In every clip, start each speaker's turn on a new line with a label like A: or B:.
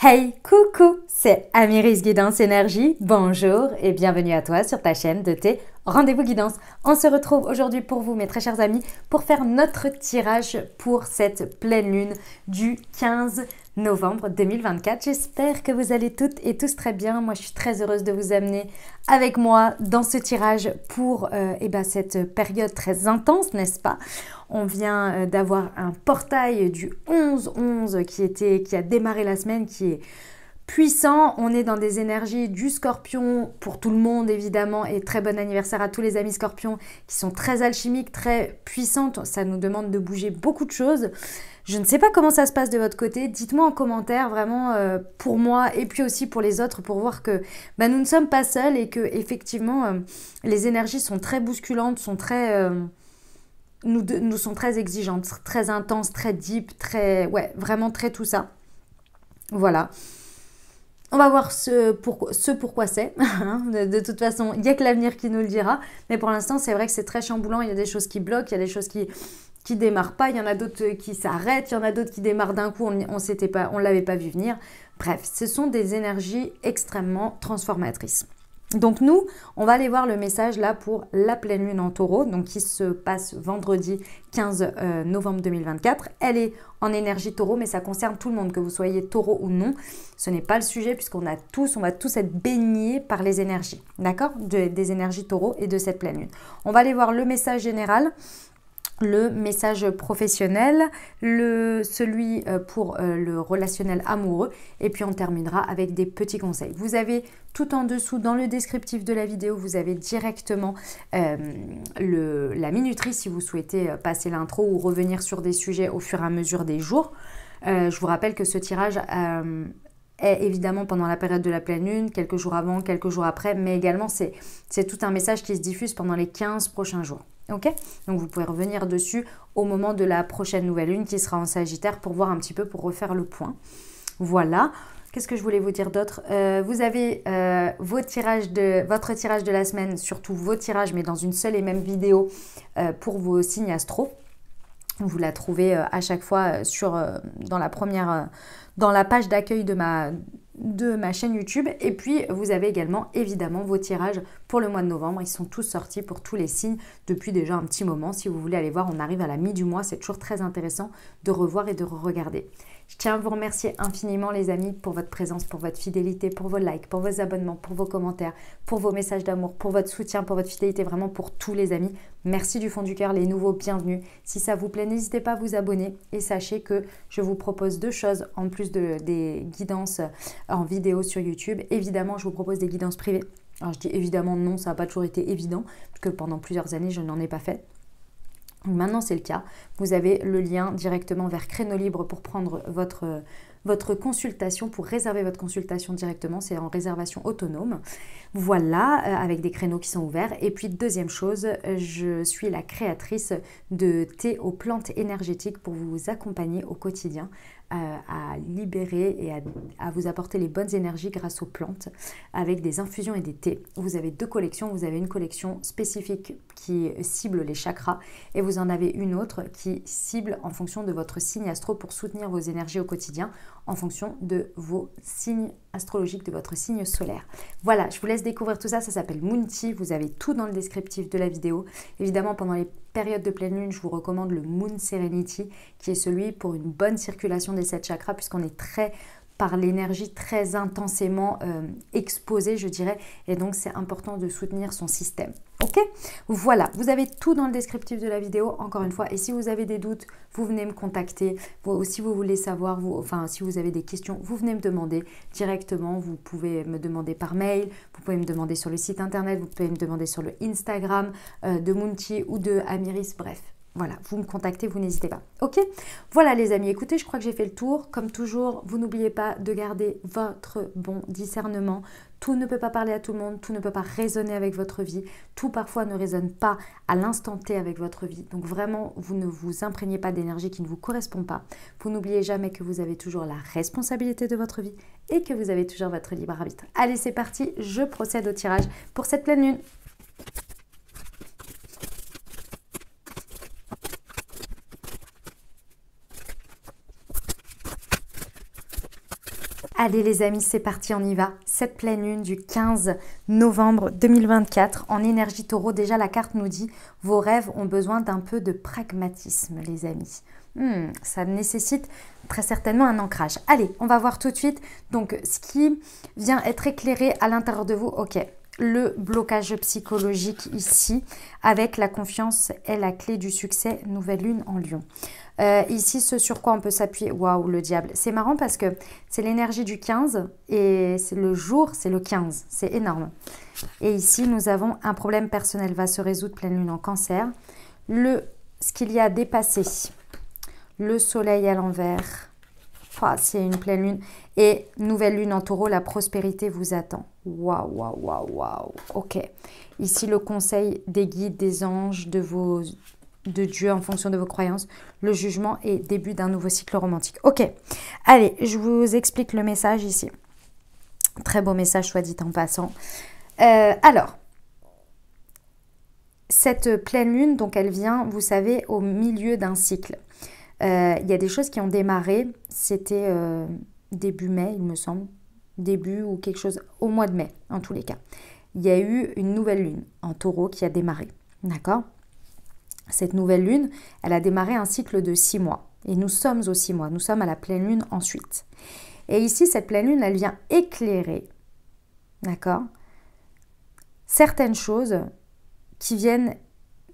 A: Hey, coucou, c'est Amiris Guidance Énergie. Bonjour et bienvenue à toi sur ta chaîne de tes rendez-vous guidance. On se retrouve aujourd'hui pour vous, mes très chers amis, pour faire notre tirage pour cette pleine lune du 15 novembre 2024. J'espère que vous allez toutes et tous très bien. Moi, je suis très heureuse de vous amener avec moi dans ce tirage pour cette période très intense, n'est-ce pas? On vient d'avoir un portail du 11-11 qui a démarré la semaine, qui est puissant. On est dans des énergies du Scorpion pour tout le monde évidemment, et très bon anniversaire à tous les amis Scorpions qui sont très alchimiques, très puissantes. Ça nous demande de bouger beaucoup de choses. Je ne sais pas comment ça se passe de votre côté. Dites-moi en commentaire vraiment pour moi et puis aussi pour les autres, pour voir que nous ne sommes pas seuls et que effectivement les énergies sont très bousculantes, sont très nous sont très exigeantes, très intenses, très deep, vraiment très tout ça. Voilà. On va voir pourquoi c'est. De toute façon, il n'y a que l'avenir qui nous le dira. Mais pour l'instant, c'est vrai que c'est très chamboulant. Il y a des choses qui bloquent, il y a des choses qui démarrent pas. Il y en a d'autres qui s'arrêtent. Il y en a d'autres qui démarrent d'un coup. On ne l'avait pas vu venir. Bref, ce sont des énergies extrêmement transformatrices. Donc nous, on va aller voir le message là pour la pleine lune en taureau, donc qui se passe vendredi 15 novembre 2024. Elle est en énergie taureau, mais ça concerne tout le monde, que vous soyez taureau ou non. Ce n'est pas le sujet puisqu'on va tous être baignés par les énergies, d'accord, des énergies taureau et de cette pleine lune. On va aller voir le message général, le message professionnel, celui pour le relationnel amoureux, et puis on terminera avec des petits conseils. Vous avez tout en dessous dans le descriptif de la vidéo, vous avez directement la minuterie si vous souhaitez passer l'intro ou revenir sur des sujets au fur et à mesure des jours. Je vous rappelle que ce tirage est évidemment pendant la période de la pleine lune, quelques jours avant, quelques jours après, mais également c'est tout un message qui se diffuse pendant les 15 prochains jours. Ok, donc vous pouvez revenir dessus au moment de la prochaine nouvelle lune qui sera en Sagittaire pour voir un petit peu, pour refaire le point. Voilà. Qu'est-ce que je voulais vous dire d'autre? Vous avez votre tirage de la semaine, surtout vos tirages, mais dans une seule et même vidéo pour vos signes astro. Vous la trouvez à chaque fois dans la page d'accueil de ma chaîne YouTube. Et puis vous avez également évidemment vos tirages pour le mois de novembre. Ils sont tous sortis pour tous les signes depuis déjà un petit moment. Si vous voulez aller voir, on arrive à la mi du mois. C'est toujours très intéressant de revoir et de regarder. Je tiens à vous remercier infiniment les amis pour votre présence, pour votre fidélité, pour vos likes, pour vos abonnements, pour vos commentaires, pour vos messages d'amour, pour votre soutien, pour votre fidélité, vraiment pour tous les amis. Merci du fond du cœur, les nouveaux, bienvenue. Si ça vous plaît, n'hésitez pas à vous abonner et sachez que je vous propose deux choses en plus des guidances en vidéo sur YouTube. Évidemment, je vous propose des guidances privées. Alors je dis évidemment non, ça n'a pas toujours été évident, parce que pendant plusieurs années, je n'en ai pas fait. Maintenant, c'est le cas. Vous avez le lien directement vers Créneau Libre pour prendre votre consultation, pour réserver votre consultation directement. C'est en réservation autonome. Voilà, avec des créneaux qui sont ouverts. Et puis, deuxième chose, je suis la créatrice de thé aux plantes énergétiques pour vous accompagner au quotidien à libérer et à vous apporter les bonnes énergies grâce aux plantes avec des infusions et des thés. Vous avez deux collections. Vous avez une collection spécifique qui cible les chakras et vous en avez une autre qui cible en fonction de votre signe astro pour soutenir vos énergies au quotidien en fonction de vos signes astrologiques, de votre signe solaire. Voilà, je vous laisse découvrir tout ça. Ça s'appelle Moon Tea. Vous avez tout dans le descriptif de la vidéo. Évidemment, pendant les périodes de pleine lune, je vous recommande le Moon Serenity qui est celui pour une bonne circulation des 7 chakras puisqu'on est par l'énergie très intensément exposée, je dirais, et donc c'est important de soutenir son système. Ok, voilà, vous avez tout dans le descriptif de la vidéo, encore une fois, et si vous avez des doutes, vous venez me contacter, si vous voulez savoir, si vous avez des questions, vous venez me demander directement, vous pouvez me demander par mail, vous pouvez me demander sur le site internet, vous pouvez me demander sur le Instagram de Moon Tea ou de Amiris, bref. Voilà, vous me contactez, vous n'hésitez pas. Ok, voilà les amis, écoutez, je crois que j'ai fait le tour. Comme toujours, vous n'oubliez pas de garder votre bon discernement. Tout ne peut pas parler à tout le monde, tout ne peut pas résonner avec votre vie. Tout parfois ne résonne pas à l'instant T avec votre vie. Donc vraiment, vous ne vous imprégnez pas d'énergie qui ne vous correspond pas. Vous n'oubliez jamais que vous avez toujours la responsabilité de votre vie et que vous avez toujours votre libre arbitre. Allez, c'est parti, je procède au tirage pour cette pleine lune. Allez les amis, c'est parti, on y va. Cette pleine lune du 15 novembre 2024 en énergie taureau. Déjà la carte nous dit, vos rêves ont besoin d'un peu de pragmatisme les amis. Ça nécessite très certainement un ancrage. Allez, on va voir tout de suite. Donc ce qui vient être éclairé à l'intérieur de vous, ok. Le blocage psychologique ici, avec la confiance est la clé du succès, nouvelle lune en lion. Ici, ce sur quoi on peut s'appuyer, waouh, le diable. C'est marrant parce que c'est l'énergie du 15 et c'est le jour, c'est le 15. C'est énorme. Et ici, nous avons un problème personnel va se résoudre, pleine lune en cancer. Ce qu'il y a dépassé, le soleil à l'envers. Oh, c'est une pleine lune. Et nouvelle lune en taureau, la prospérité vous attend. Waouh, waouh, waouh, waouh. Ok. Ici, le conseil des guides, des anges, de Dieu en fonction de vos croyances, le jugement et début d'un nouveau cycle romantique. Ok. Allez, je vous explique le message ici. Très beau message, soit dit en passant. Alors, cette pleine lune, donc elle vient, vous savez, au milieu d'un cycle. Il y a des choses qui ont démarré, c'était début mai, il me semble, début ou quelque chose, au mois de mai, en tous les cas. Il y a eu une nouvelle lune en taureau qui a démarré, d'accord? Cette nouvelle lune, elle a démarré un cycle de 6 mois. Et nous sommes aux 6 mois, nous sommes à la pleine lune ensuite. Et ici, cette pleine lune, elle vient éclairer, d'accord? Certaines choses qui viennent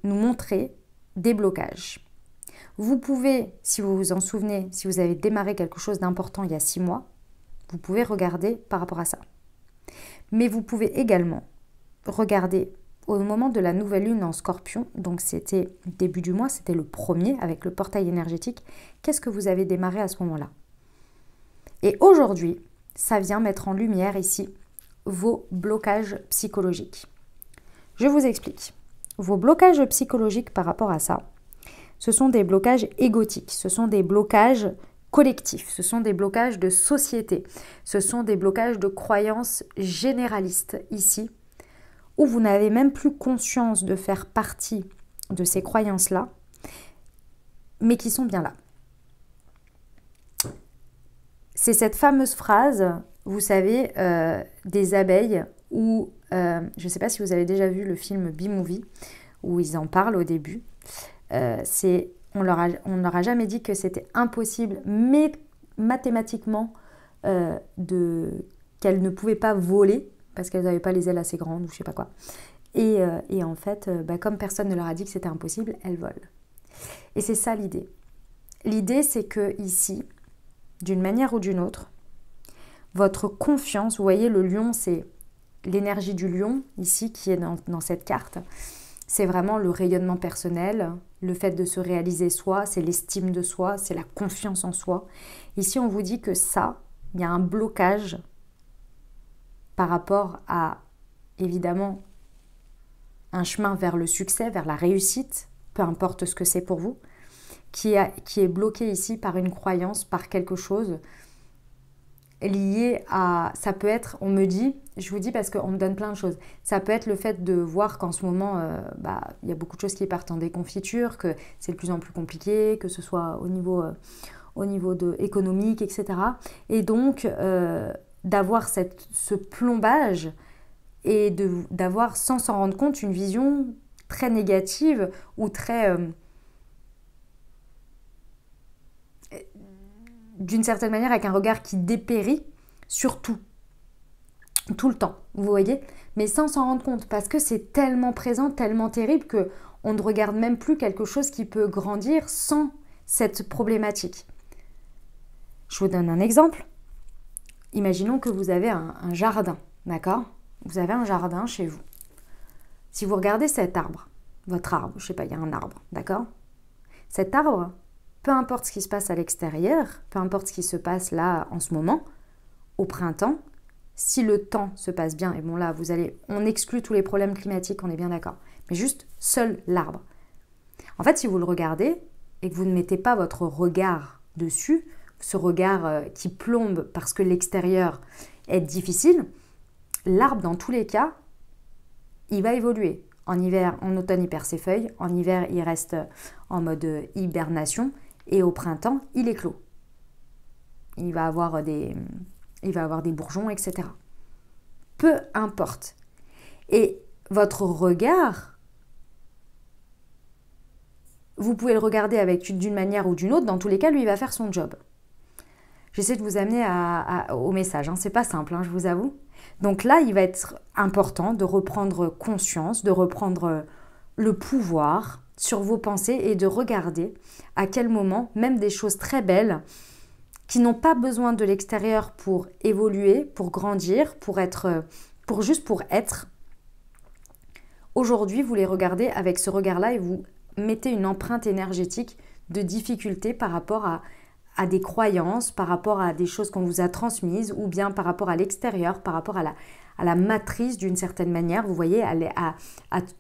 A: nous montrer des blocages. Vous pouvez, si vous vous en souvenez, si vous avez démarré quelque chose d'important il y a 6 mois, vous pouvez regarder par rapport à ça. Mais vous pouvez également regarder au moment de la nouvelle lune en Scorpion, donc c'était début du mois, c'était le premier avec le portail énergétique, qu'est-ce que vous avez démarré à ce moment-là? Et aujourd'hui, ça vient mettre en lumière ici vos blocages psychologiques. Je vous explique. Vos blocages psychologiques par rapport à ça, ce sont des blocages égotiques, ce sont des blocages collectifs, ce sont des blocages de société, ce sont des blocages de croyances généralistes ici, où vous n'avez même plus conscience de faire partie de ces croyances-là, mais qui sont bien là. C'est cette fameuse phrase, vous savez, des abeilles, où, je ne sais pas si vous avez déjà vu le film B-Movie, où ils en parlent au début. On leur a jamais dit que c'était impossible, mais mathématiquement, qu'elles ne pouvaient pas voler, parce qu'elles n'avaient pas les ailes assez grandes ou je sais pas quoi. Et en fait, comme personne ne leur a dit que c'était impossible, elles volent. Et c'est ça l'idée. L'idée, c'est que ici, d'une manière ou d'une autre, votre confiance, vous voyez, le lion, c'est l'énergie du lion, ici, qui est dans cette carte. C'est vraiment le rayonnement personnel, le fait de se réaliser soi, c'est l'estime de soi, c'est la confiance en soi. Ici, on vous dit que ça, il y a un blocage par rapport à, évidemment, un chemin vers le succès, vers la réussite, peu importe ce que c'est pour vous, qui est bloqué ici par une croyance, par quelque chose lié à... Ça peut être, on me dit, je vous dis parce qu'on me donne plein de choses, ça peut être le fait de voir qu'en ce moment, il y a beaucoup de choses qui partent en déconfiture, que c'est de plus en plus compliqué, que ce soit au niveau économique, etc. Et donc, d'avoir ce plombage et d'avoir, sans s'en rendre compte, une vision très négative ou très... d'une certaine manière, avec un regard qui dépérit sur tout le temps, vous voyez, mais sans s'en rendre compte, parce que c'est tellement présent, tellement terrible, qu'on ne regarde même plus quelque chose qui peut grandir sans cette problématique. Je vous donne un exemple. Imaginons que vous avez un jardin, d'accord? Vous avez un jardin chez vous. Si vous regardez cet arbre, votre arbre, je sais pas, il y a un arbre, d'accord? Cet arbre, peu importe ce qui se passe à l'extérieur, peu importe ce qui se passe là en ce moment, au printemps, si le temps se passe bien, et bon là, on exclut tous les problèmes climatiques, on est bien d'accord, mais juste seul l'arbre. En fait, si vous le regardez et que vous ne mettez pas votre regard dessus, ce regard qui plombe parce que l'extérieur est difficile, l'arbre, dans tous les cas, il va évoluer. En hiver, en automne, il perd ses feuilles. En hiver, il reste en mode hibernation. Et au printemps, il éclot. Il va avoir des il va avoir des bourgeons, etc. Peu importe. Et votre regard, vous pouvez le regarder d'une manière ou d'une autre. Dans tous les cas, lui, il va faire son job. J'essaie de vous amener au message. Hein. C'est pas simple, hein, je vous avoue. Donc là, il va être important de reprendre conscience, de reprendre le pouvoir sur vos pensées et de regarder à quel moment, même des choses très belles, qui n'ont pas besoin de l'extérieur pour évoluer, pour grandir, pour être, juste pour être, aujourd'hui, vous les regardez avec ce regard-là et vous mettez une empreinte énergétique de difficulté par rapport à des croyances, par rapport à des choses qu'on vous a transmises ou bien par rapport à l'extérieur, par rapport à la matrice d'une certaine manière, vous voyez, à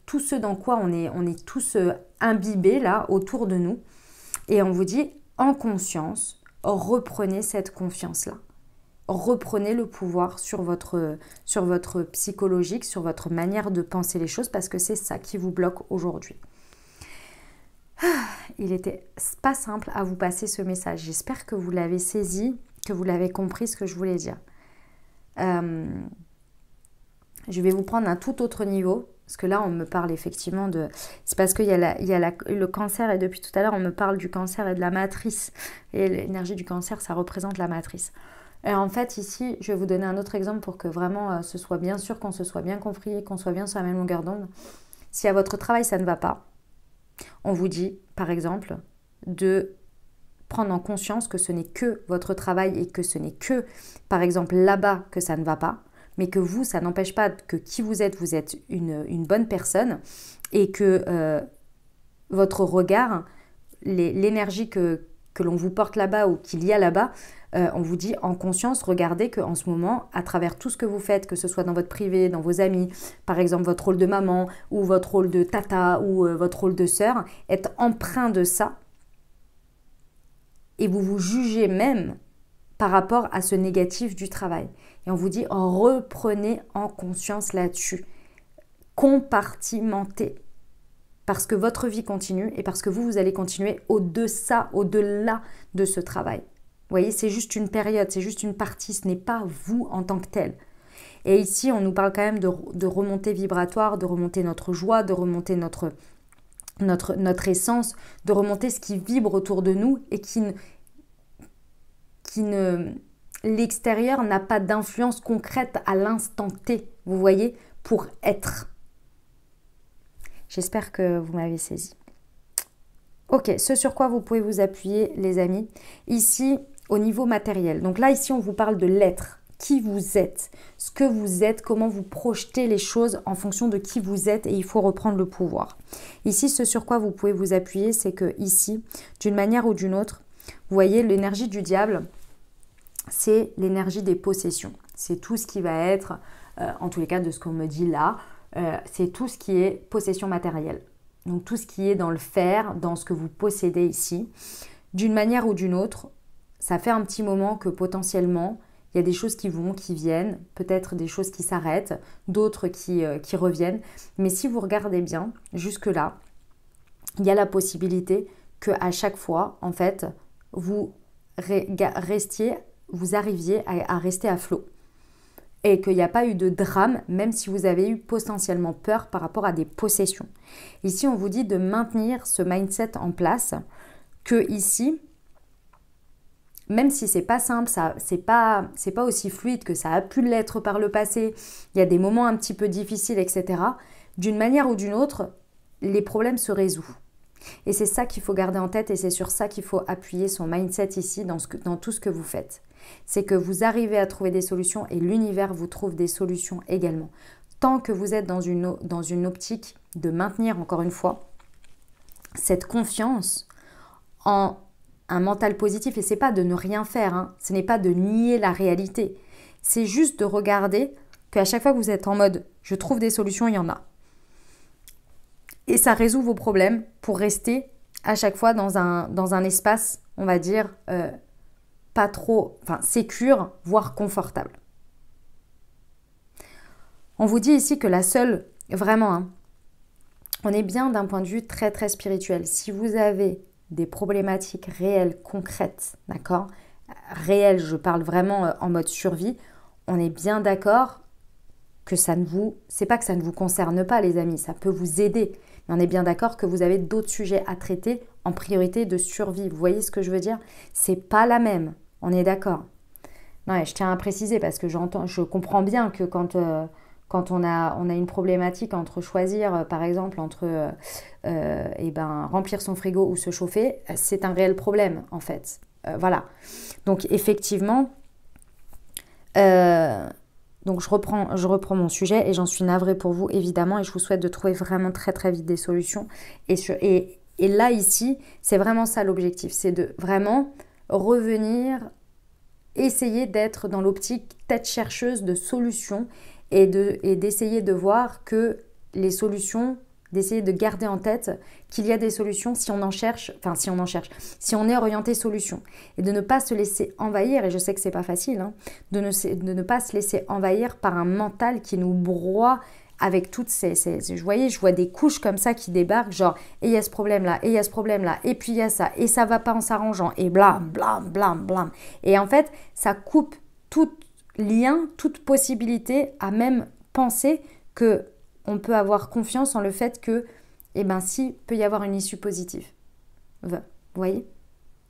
A: tout ce dans quoi on est tous imbibés là autour de nous. Et on vous dit, en conscience, reprenez cette confiance-là. Reprenez le pouvoir sur votre psychologique, sur votre manière de penser les choses parce que c'est ça qui vous bloque aujourd'hui. Il n'était pas simple à vous passer ce message. J'espère que vous l'avez saisi, que vous l'avez compris ce que je voulais dire. Je vais vous prendre un tout autre niveau, parce que là, on me parle effectivement de... C'est parce qu'il y a le cancer, et depuis tout à l'heure, on me parle du cancer et de la matrice. Et l'énergie du cancer, ça représente la matrice. Et en fait, ici, je vais vous donner un autre exemple pour que vraiment ce soit bien sûr, qu'on se soit bien compris, qu'on soit bien sur la même longueur d'onde. Si à votre travail, ça ne va pas, on vous dit, par exemple, de prendre en conscience que ce n'est que votre travail et que ce n'est que, par exemple, là-bas que ça ne va pas, mais que vous, ça n'empêche pas que qui vous êtes une bonne personne et que votre regard, l'énergie que l'on vous porte là-bas ou qu'il y a là-bas, on vous dit en conscience, regardez qu'en ce moment, à travers tout ce que vous faites, que ce soit dans votre privé, dans vos amis, par exemple votre rôle de maman ou votre rôle de tata ou votre rôle de sœur, est empreint de ça et vous vous jugez même par rapport à ce négatif du travail. Et on vous dit, reprenez en conscience là-dessus. Compartimentez. Parce que votre vie continue et parce que vous allez continuer au-delà de ce travail. Vous voyez, c'est juste une période, c'est juste une partie, ce n'est pas vous en tant que tel. Et ici, on nous parle quand même de remontée vibratoire, de remonter notre joie, de remonter notre essence, de remonter ce qui vibre autour de nous et l'extérieur n'a pas d'influence concrète à l'instant T, vous voyez, pour être. J'espère que vous m'avez saisi. Ok, ce sur quoi vous pouvez vous appuyer, les amis, ici, au niveau matériel. Donc là, ici, on vous parle de l'être, qui vous êtes, ce que vous êtes, comment vous projetez les choses en fonction de qui vous êtes et il faut reprendre le pouvoir. Ici, ce sur quoi vous pouvez vous appuyer, c'est que ici, d'une manière ou d'une autre, vous voyez, l'énergie du diable, c'est l'énergie des possessions. C'est tout ce qui va être, en tous les cas de ce qu'on me dit là, c'est tout ce qui est possession matérielle. Donc tout ce qui est dans le faire, dans ce que vous possédez ici. D'une manière ou d'une autre, ça fait un petit moment que potentiellement, il y a des choses qui vont, qui viennent, peut-être des choses qui s'arrêtent, d'autres qui reviennent. Mais si vous regardez bien, jusque-là, il y a la possibilité qu'à chaque fois, en fait, vous arriviez à rester à flot. Et qu'il n'y a pas eu de drame, même si vous avez eu potentiellement peur par rapport à des possessions. Ici, on vous dit de maintenir ce mindset en place, que ici, même si c'est pas simple, c'est pas aussi fluide que ça a pu l'être par le passé, il y a des moments un petit peu difficiles, etc. D'une manière ou d'une autre, les problèmes se résolvent. Et c'est ça qu'il faut garder en tête et c'est sur ça qu'il faut appuyer son mindset ici dans tout ce que vous faites. C'est que vous arrivez à trouver des solutions et l'univers vous trouve des solutions également. Tant que vous êtes dans une optique de maintenir, encore une fois, cette confiance en un mental positif, et c'est pas de ne rien faire, hein, ce n'est pas de nier la réalité, c'est juste de regarder qu'à chaque fois que vous êtes en mode « je trouve des solutions, il y en a ». Et ça résout vos problèmes pour rester à chaque fois dans un espace, on va dire, pas trop, sécure, voire confortable. On vous dit ici que la seule, vraiment, hein, on est bien d'un point de vue très très spirituel. Si vous avez des problématiques réelles, concrètes, d'accord, réel, je parle vraiment en mode survie, on est bien d'accord que c'est pas que ça ne vous concerne pas les amis, ça peut vous aider. Mais on est bien d'accord que vous avez d'autres sujets à traiter en priorité de survie. Vous voyez ce que je veux dire? C'est pas la même, on est d'accord. Non, et je tiens à préciser parce que je comprends bien que quand on a une problématique entre choisir, par exemple, entre remplir son frigo ou se chauffer, c'est un réel problème en fait. Voilà. Donc effectivement, donc je reprends mon sujet et j'en suis navrée pour vous évidemment et je vous souhaite de trouver vraiment très très vite des solutions. Et là ici, c'est vraiment ça l'objectif, c'est de vraiment revenir, essayer d'être dans l'optique tête chercheuse de solutions et d'essayer de voir que les solutions, d'essayer de garder en tête qu'il y a des solutions si on en cherche, si on est orienté solution. Et de ne pas se laisser envahir, et je sais que c'est pas facile, hein, de ne pas se laisser envahir par un mental qui nous broie avec toutes je vois des couches comme ça qui débarquent, genre, et il y a ce problème-là, et il y a ce problème-là, et puis il y a ça, et ça va pas en s'arrangeant, et blam, blam, blam, blam. Et en fait, ça coupe tout lien, toute possibilité à même penser que on peut avoir confiance en le fait que, si, peut y avoir une issue positive. Vous voyez?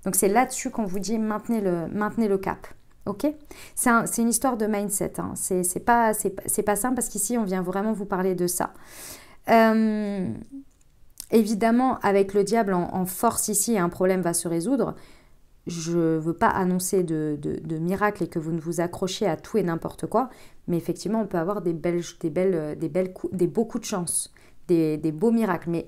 A: Donc c'est là-dessus qu'on vous dit maintenez le cap. Ok? C'est une histoire de mindset. Hein. C'est pas simple parce qu'ici on vient vraiment vous parler de ça. Évidemment, avec le diable en force ici, un problème va se résoudre. Je ne veux pas annoncer de miracle et que vous ne vous accrochiez à tout et n'importe quoi, mais effectivement, on peut avoir des beaux coups de chance, des beaux miracles. Mais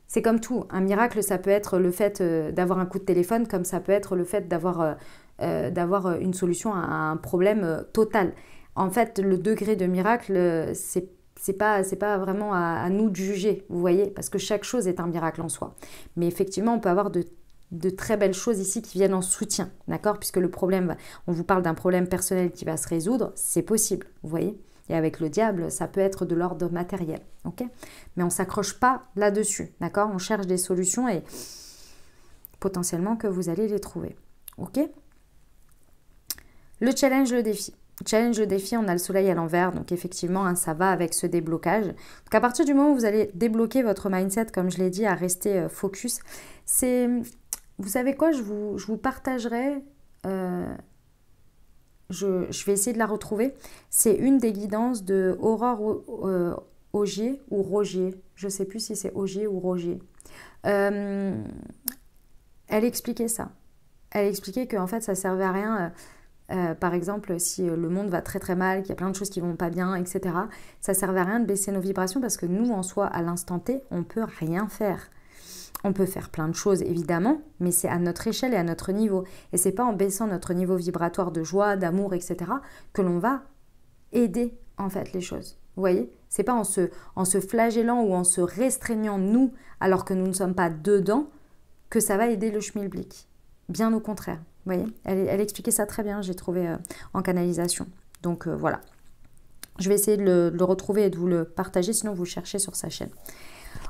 A: c'est comme tout, un miracle, ça peut être le fait d'avoir un coup de téléphone, comme ça peut être le fait d'avoir une solution à un problème total. En fait, le degré de miracle, c'est pas vraiment à nous de juger, vous voyez, parce que chaque chose est un miracle en soi. Mais effectivement, on peut avoir de très belles choses ici qui viennent en soutien, d'accord? Puisque le problème, on vous parle d'un problème personnel qui va se résoudre, c'est possible, vous voyez? Et avec le diable, ça peut être de l'ordre matériel, ok? Mais on ne s'accroche pas là-dessus, d'accord? On cherche des solutions et potentiellement que vous allez les trouver, ok? Le challenge, le défi. Challenge, le défi, on a le soleil à l'envers, donc effectivement, hein, ça va avec ce déblocage. Donc à partir du moment où vous allez débloquer votre mindset, comme je l'ai dit, à rester focus, c'est... Vous savez quoi, je vous partagerai, je vais essayer de la retrouver. C'est une des guidances de Aurore Augier ou Rogier. Je ne sais plus si c'est Augier ou Rogier. Elle expliquait ça. Elle expliquait qu'en fait, ça ne servait à rien. Par exemple, si le monde va très très mal, qu'il y a plein de choses qui ne vont pas bien, etc. Ça ne servait à rien de baisser nos vibrations parce que nous, en soi, à l'instant T, on ne peut rien faire. On peut faire plein de choses évidemment, mais c'est à notre échelle et à notre niveau. Et c'est pas en baissant notre niveau vibratoire de joie, d'amour, etc. que l'on va aider en fait les choses. Vous voyez? C'est pas en se flagellant ou en se restreignant nous, alors que nous ne sommes pas dedans, que ça va aider le schmilblick. Bien au contraire. Vous voyez? Elle expliquait ça très bien, j'ai trouvé en canalisation. Donc voilà. Je vais essayer de le retrouver et de vous le partager, sinon vous cherchez sur sa chaîne.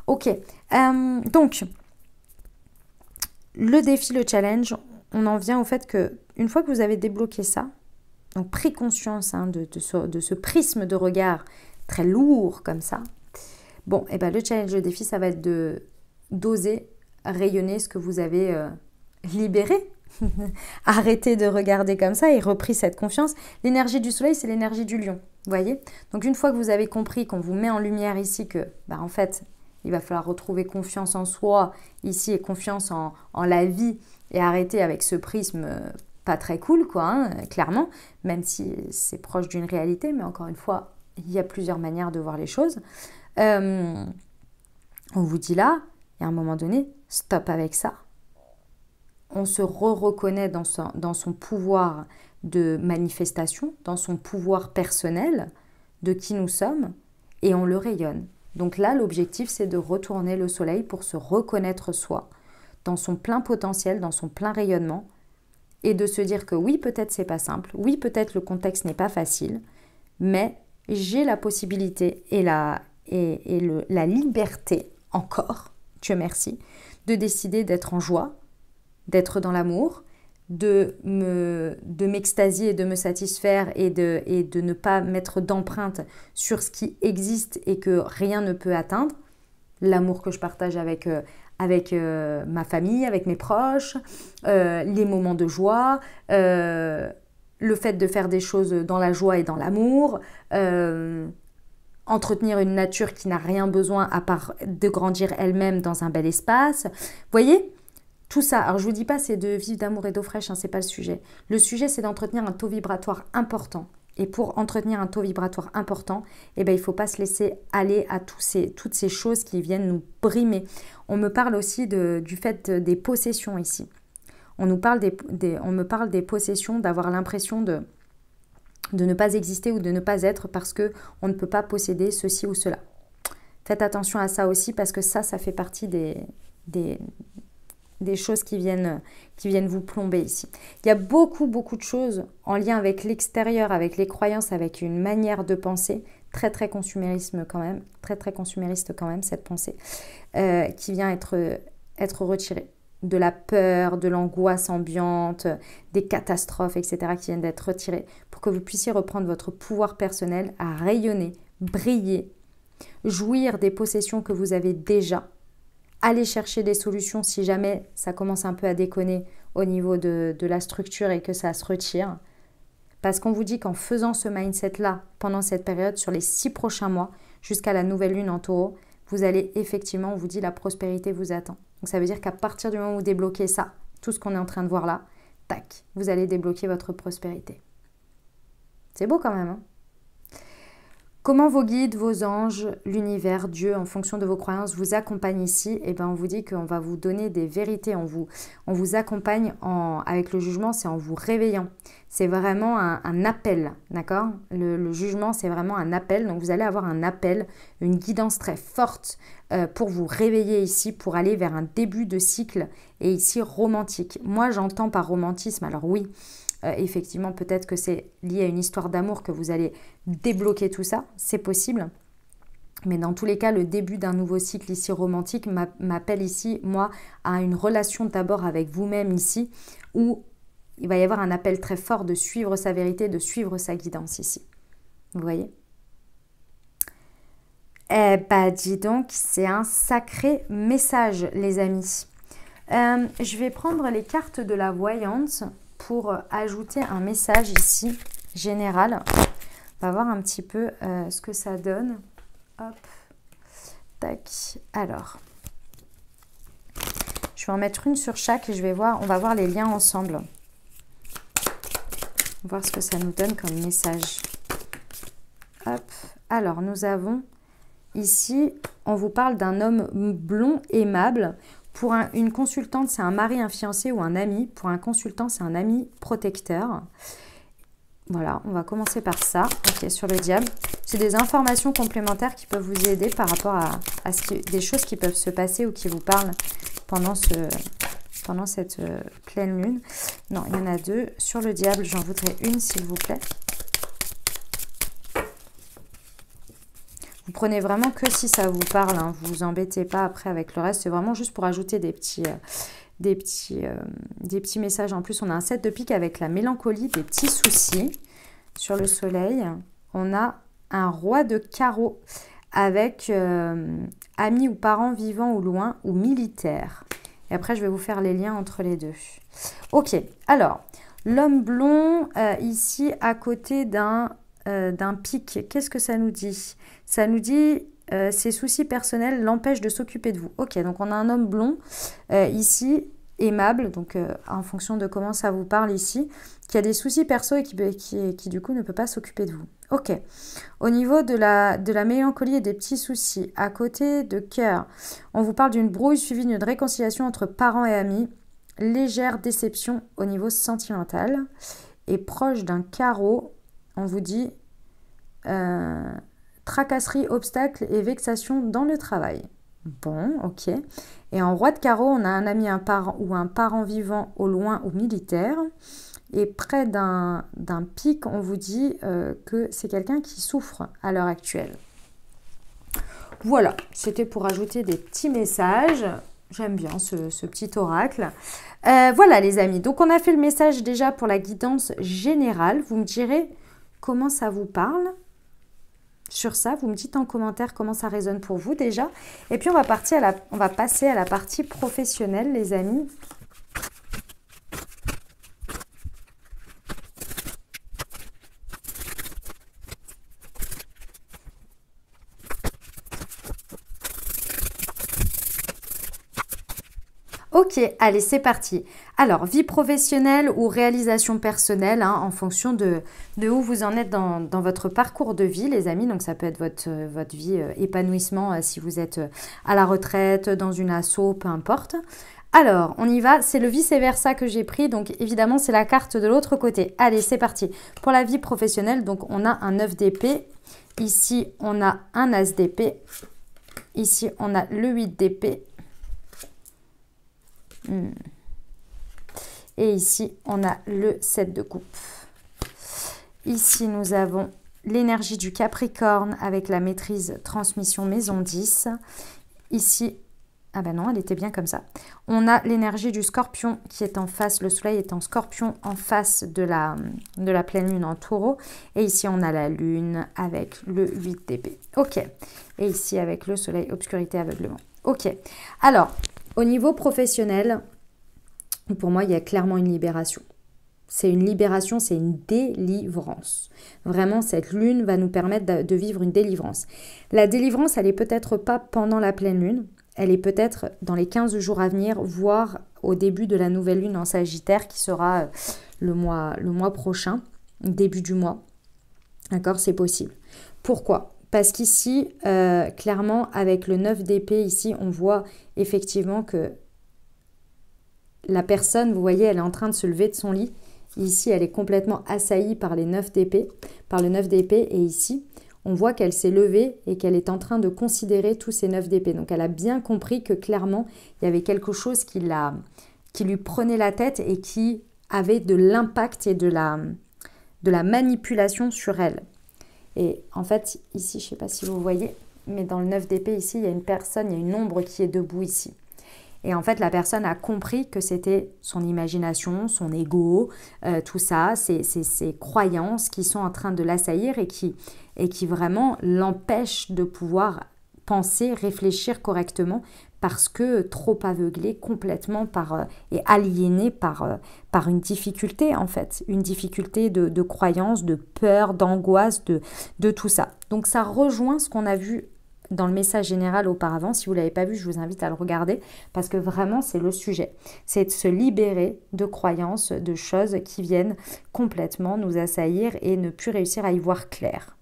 A: Ok, donc le défi, le challenge, on en vient au fait que une fois que vous avez débloqué ça, donc pris conscience de ce prisme de regard très lourd comme ça, bon, et ben le challenge, le défi, ça va être d'oser rayonner ce que vous avez libéré. Arrêtez de regarder comme ça et repris cette confiance. L'énergie du soleil, c'est l'énergie du lion, vous voyez? Donc une fois que vous avez compris qu'on vous met en lumière ici que, en fait, il va falloir retrouver confiance en soi ici et confiance en la vie et arrêter avec ce prisme pas très cool, quoi, hein, clairement, même si c'est proche d'une réalité, mais encore une fois, il y a plusieurs manières de voir les choses. On vous dit là, et à un moment donné, stop avec ça. On se reconnaît dans son pouvoir de manifestation, dans son pouvoir personnel, de qui nous sommes, et on le rayonne. Donc là, l'objectif, c'est de retourner le soleil pour se reconnaître soi, dans son plein potentiel, dans son plein rayonnement, et de se dire que oui, peut-être c'est pas simple, oui, peut-être le contexte n'est pas facile, mais j'ai la possibilité et la liberté, encore, Dieu merci, de décider d'être en joie, d'être dans l'amour, de m'extasier et de me satisfaire et de ne pas mettre d'empreinte sur ce qui existe et que rien ne peut atteindre. L'amour que je partage avec ma famille, avec mes proches, les moments de joie, le fait de faire des choses dans la joie et dans l'amour, entretenir une nature qui n'a rien besoin à part de grandir elle-même dans un bel espace. Vous voyez, tout ça. Alors je vous dis pas c'est de vivre d'amour et d'eau fraîche, hein, c'est pas le sujet. Le sujet c'est d'entretenir un taux vibratoire important. Et pour entretenir un taux vibratoire important, eh ben, il ne faut pas se laisser aller à toutes ces choses qui viennent nous brimer. On me parle aussi du fait des possessions ici. On me parle des possessions, d'avoir l'impression de ne pas exister ou de ne pas être parce qu'on ne peut pas posséder ceci ou cela. Faites attention à ça aussi parce que ça fait partie des choses qui viennent vous plomber ici. Il y a beaucoup de choses en lien avec l'extérieur, avec les croyances, avec une manière de penser très consumériste quand même, cette pensée, qui vient être retirée. De la peur, de l'angoisse ambiante, des catastrophes, etc. qui viennent d'être retirées pour que vous puissiez reprendre votre pouvoir personnel à rayonner, briller, jouir des possessions que vous avez déjà, aller chercher des solutions si jamais ça commence un peu à déconner au niveau de la structure et que ça se retire. Parce qu'on vous dit qu'en faisant ce mindset-là pendant cette période, sur les 6 prochains mois, jusqu'à la nouvelle lune en taureau, vous allez effectivement, on vous dit, la prospérité vous attend. Donc ça veut dire qu'à partir du moment où vous débloquez ça, tout ce qu'on est en train de voir là, tac, vous allez débloquer votre prospérité. C'est beau quand même, hein? Comment vos guides, vos anges, l'univers, Dieu, en fonction de vos croyances, vous accompagnent ici? Eh bien, on vous dit qu'on va vous donner des vérités. On vous accompagne avec le jugement, c'est en vous réveillant. C'est vraiment un appel, d'accord? Le jugement, c'est vraiment un appel. Donc, vous allez avoir un appel, une guidance très forte pour vous réveiller ici, pour aller vers un début de cycle et ici romantique. Moi, j'entends par romantisme, alors oui, effectivement, peut-être que c'est lié à une histoire d'amour que vous allez débloquer tout ça, c'est possible. Mais dans tous les cas, le début d'un nouveau cycle ici romantique m'appelle ici, moi, à une relation d'abord avec vous-même ici, où il va y avoir un appel très fort de suivre sa vérité, de suivre sa guidance ici. Vous voyez? Eh ben, dis donc, c'est un sacré message, les amis. Je vais prendre les cartes de la voyante pour ajouter un message ici, général. On va voir un petit peu ce que ça donne. Hop, tac. Alors, je vais en mettre une sur chaque et on va voir les liens ensemble. On va voir ce que ça nous donne comme message. Hop, alors nous avons ici, on vous parle d'un homme blond aimable. Pour une consultante, c'est un mari, un fiancé ou un ami. Pour un consultant, c'est un ami protecteur. Voilà, on va commencer par ça. Ok, sur le diable. C'est des informations complémentaires qui peuvent vous aider par rapport à des choses qui peuvent se passer ou qui vous parlent pendant cette pleine lune. Non, il y en a deux. Sur le diable, j'en voudrais une, s'il vous plaît. Vous prenez vraiment que si ça vous parle, hein. Vous vous embêtez pas après avec le reste. C'est vraiment juste pour ajouter des petits messages. En plus, on a un 7 de pique avec la mélancolie, des petits soucis. Sur le soleil, on a un roi de carreau avec amis ou parents vivants ou loin ou militaires. Et après, je vais vous faire les liens entre les deux. Ok, alors, l'homme blond ici à côté d'un pic. Qu'est-ce que ça nous dit? Ça nous dit ses soucis personnels l'empêchent de s'occuper de vous. Ok, donc on a un homme blond ici, aimable, donc en fonction de comment ça vous parle ici, qui a des soucis perso et qui du coup ne peut pas s'occuper de vous. Ok, au niveau de la mélancolie et des petits soucis, à côté de cœur, on vous parle d'une brouille suivie d'une réconciliation entre parents et amis, légère déception au niveau sentimental, et proche d'un carreau, on vous dit tracasserie, obstacles et vexation dans le travail. Bon, ok. Et en roi de carreau, on a un ami, un parent vivant au loin ou militaire. Et près d'un pic, on vous dit que c'est quelqu'un qui souffre à l'heure actuelle. Voilà, c'était pour ajouter des petits messages. J'aime bien ce petit oracle. Voilà les amis, donc on a fait le message déjà pour la guidance générale. Vous me direz comment ça vous parle sur ça. Vous me dites en commentaire comment ça résonne pour vous déjà. Et puis on va passer à la partie professionnelle les amis. Ok, allez, c'est parti. Alors, vie professionnelle ou réalisation personnelle, hein, en fonction de où vous en êtes dans votre parcours de vie, les amis. Donc, ça peut être votre vie épanouissement si vous êtes à la retraite, dans une asso, peu importe. Alors, on y va. C'est le vice-versa que j'ai pris. Donc, évidemment, c'est la carte de l'autre côté. Allez, c'est parti. Pour la vie professionnelle, donc, on a un 9 d'épée. Ici, on a un as d'épée. Ici, on a le 8 d'épée. Et ici, on a le 7 de coupe. Ici, nous avons l'énergie du Capricorne avec la maîtrise transmission maison 10. Ici, ah ben non, elle était bien comme ça. On a l'énergie du Scorpion qui est en face, le soleil est en Scorpion en face de la pleine lune en Taureau. Et ici, on a la lune avec le 8 d'épée. Ok. Et ici, avec le soleil, obscurité, aveuglement. Ok. Alors, au niveau professionnel, pour moi, il y a clairement une libération. C'est une libération, c'est une délivrance. Vraiment, cette lune va nous permettre de vivre une délivrance. La délivrance, elle n'est peut-être pas pendant la pleine lune. Elle est peut-être dans les 15 jours à venir, voire au début de la nouvelle lune en Sagittaire qui sera le mois prochain, début du mois. D'accord, c'est possible. Pourquoi ? Parce qu'ici, clairement, avec le 9 d'épée, ici, on voit effectivement que la personne, vous voyez, elle est en train de se lever de son lit. Ici, elle est complètement assaillie par le 9 d'épée. Et ici, on voit qu'elle s'est levée et qu'elle est en train de considérer tous ces 9 d'épée. Donc, elle a bien compris que clairement, il y avait quelque chose qui lui prenait la tête et qui avait de l'impact et de la manipulation sur elle. Et en fait, ici, je ne sais pas si vous voyez, mais dans le 9 d'épée, ici, il y a une personne, il y a une ombre qui est debout ici. Et en fait, la personne a compris que c'était son imagination, son ego, tout ça, ses croyances qui sont en train de l'assaillir et qui vraiment l'empêchent de pouvoir penser, réfléchir correctement parce que trop aveuglé complètement et aliéné par une difficulté en fait, une difficulté de croyance, de peur, d'angoisse, de tout ça. Donc ça rejoint ce qu'on a vu dans le message général auparavant. Si vous ne l'avez pas vu, je vous invite à le regarder parce que vraiment c'est le sujet. C'est de se libérer de croyances, de choses qui viennent complètement nous assaillir et ne plus réussir à y voir clair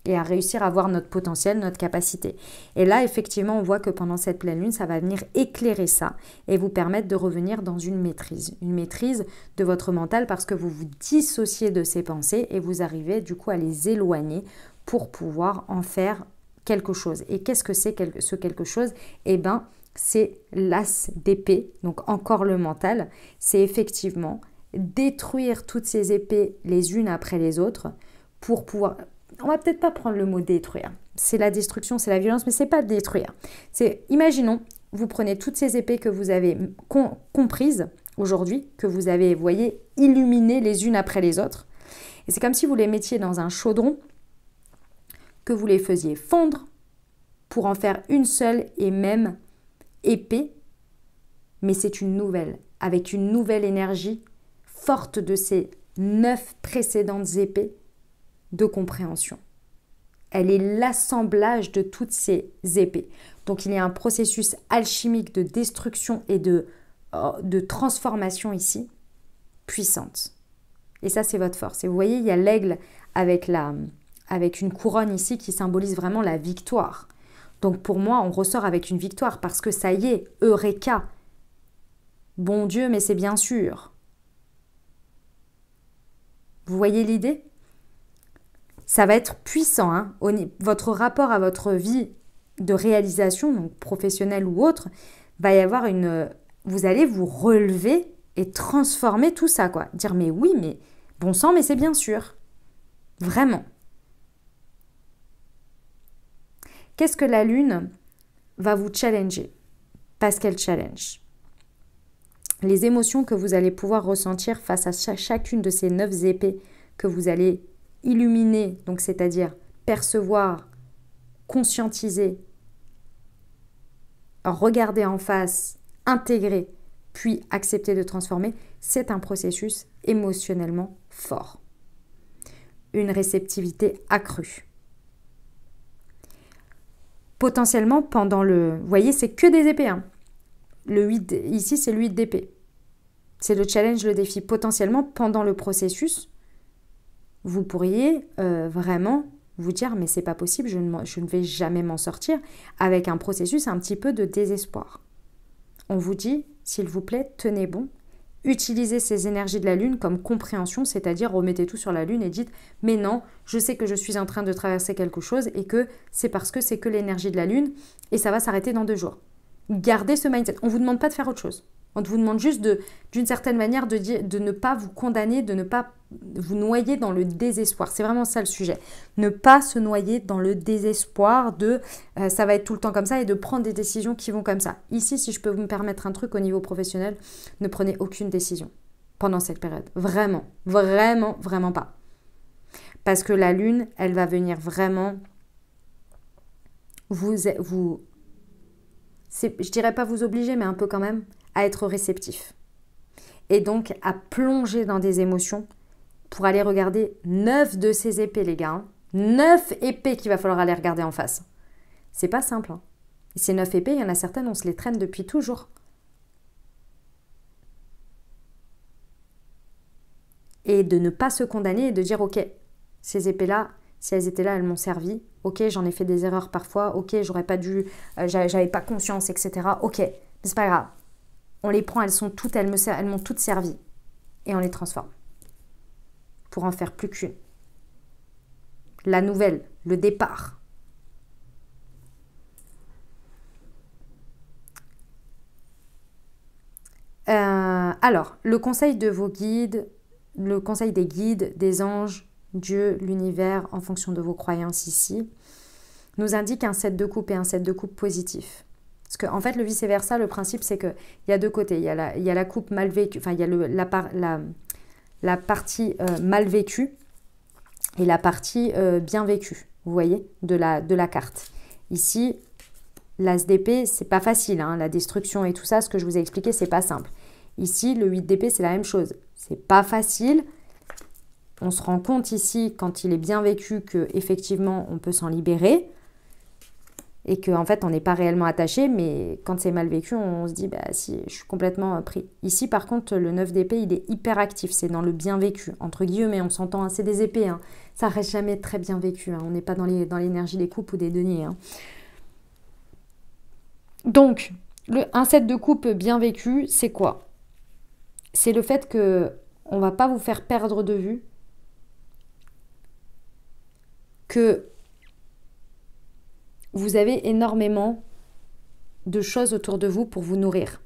A: et à réussir à voir notre potentiel, notre capacité. Et là, effectivement, on voit que pendant cette pleine lune, ça va venir éclairer ça et vous permettre de revenir dans une maîtrise de votre mental parce que vous vous dissociez de ces pensées et vous arrivez du coup à les éloigner pour pouvoir en faire quelque chose. Et qu'est-ce que c'est ce quelque chose? Eh bien, c'est l'as d'épée, donc encore le mental. C'est effectivement détruire toutes ces épées les unes après les autres pour pouvoir... On va peut-être pas prendre le mot détruire. C'est la destruction, c'est la violence, mais c'est pas détruire. C'est, imaginons, vous prenez toutes ces épées que vous avez comprises aujourd'hui, que vous avez, vous voyez, illuminées les unes après les autres. Et c'est comme si vous les mettiez dans un chaudron, que vous les faisiez fondre pour en faire une seule et même épée, mais c'est une nouvelle, avec une nouvelle énergie forte de ces 9 précédentes épées de compréhension. Elle est l'assemblage de toutes ces épées. Donc il y a un processus alchimique de destruction et de transformation ici, puissante. Et ça, c'est votre force. Et vous voyez, il y a l'aigle avec une couronne ici qui symbolise vraiment la victoire. Donc pour moi, on ressort avec une victoire parce que ça y est, Eureka. Bon Dieu, mais c'est bien sûr. Vous voyez l'idée? Ça va être puissant. Hein, votre rapport à votre vie de réalisation, donc professionnelle ou autre, va y avoir vous allez vous relever et transformer tout ça, quoi. Dire mais oui, mais bon sang, mais c'est bien sûr. Vraiment. Qu'est-ce que la lune va vous challenger? parce qu'elle challenge. Les émotions que vous allez pouvoir ressentir face à chacune de ces 9 épées que vous allez illuminer, donc c'est-à-dire percevoir, conscientiser, regarder en face, intégrer, puis accepter de transformer, c'est un processus émotionnellement fort. Une réceptivité accrue. Potentiellement, pendant le... Vous voyez, c'est que des épées. Hein. Ici, c'est le 8 d'épée. C'est le challenge, le défi. Potentiellement, pendant le processus, vous pourriez vraiment vous dire « mais c'est pas possible, je ne vais jamais m'en sortir » avec un processus un petit peu de désespoir. On vous dit, s'il vous plaît, tenez bon. Utilisez ces énergies de la Lune comme compréhension, c'est-à-dire remettez tout sur la Lune et dites « mais non, je sais que je suis en train de traverser quelque chose et que c'est parce que c'est que l'énergie de la Lune et ça va s'arrêter dans 2 jours. » Gardez ce mindset. On ne vous demande pas de faire autre chose. On vous demande juste d'une certaine manière de ne pas vous condamner, de ne pas vous noyer dans le désespoir. C'est vraiment ça le sujet. Ne pas se noyer dans le désespoir de ça va être tout le temps comme ça et de prendre des décisions qui vont comme ça. Ici, si je peux vous permettre un truc au niveau professionnel, ne prenez aucune décision pendant cette période. Vraiment, vraiment, vraiment pas. Parce que la Lune, elle va venir vraiment je dirais pas vous obliger, mais un peu quand même, à être réceptif. Et donc, à plonger dans des émotions pour aller regarder 9 de ces épées, les gars. Hein. 9 épées qu'il va falloir aller regarder en face. C'est pas simple. Hein. Et ces 9 épées, il y en a certaines, on se les traîne depuis toujours. Et de ne pas se condamner et de dire, ok, ces épées-là, si elles étaient là, elles m'ont servi. Ok, j'en ai fait des erreurs parfois. Ok, j'aurais pas dû, j'avais pas conscience, etc. Ok, mais c'est pas grave. On les prend, elles m'ont toutes servi. Et on les transforme. Pour en faire plus qu'une. La nouvelle, le départ. Alors, le conseil de vos guides, le conseil des guides, des anges, Dieu, l'univers, en fonction de vos croyances ici, nous indique un 7 de coupe et un 7 de coupe positif. Parce qu'en fait, le vice-versa, le principe, c'est qu'il y a 2 côtés. Il y a la coupe mal vécue, enfin, il y a la partie mal vécue et la partie bien vécue, vous voyez, de la carte. Ici, l'as d'épée, c'est pas facile, hein, la destruction et tout ça, ce que je vous ai expliqué, c'est pas simple. Ici, le 8 d'épée, c'est la même chose. C'est pas facile. On se rend compte ici, quand il est bien vécu, qu'effectivement, on peut s'en libérer et qu'en fait, on n'est pas réellement attaché, mais quand c'est mal vécu, on se dit, bah si, je suis complètement pris. Ici, par contre, le 9 d'épée, il est hyper actif, c'est dans le bien vécu, entre guillemets, on s'entend, hein, c'est des épées, hein. Ça reste jamais très bien vécu, hein. On n'est pas dans l'énergie des coupes ou des deniers. Hein. Donc, un 7 de coupe bien vécu, c'est quoi? C'est le fait qu'on ne va pas vous faire perdre de vue que vous avez énormément de choses autour de vous pour vous nourrir.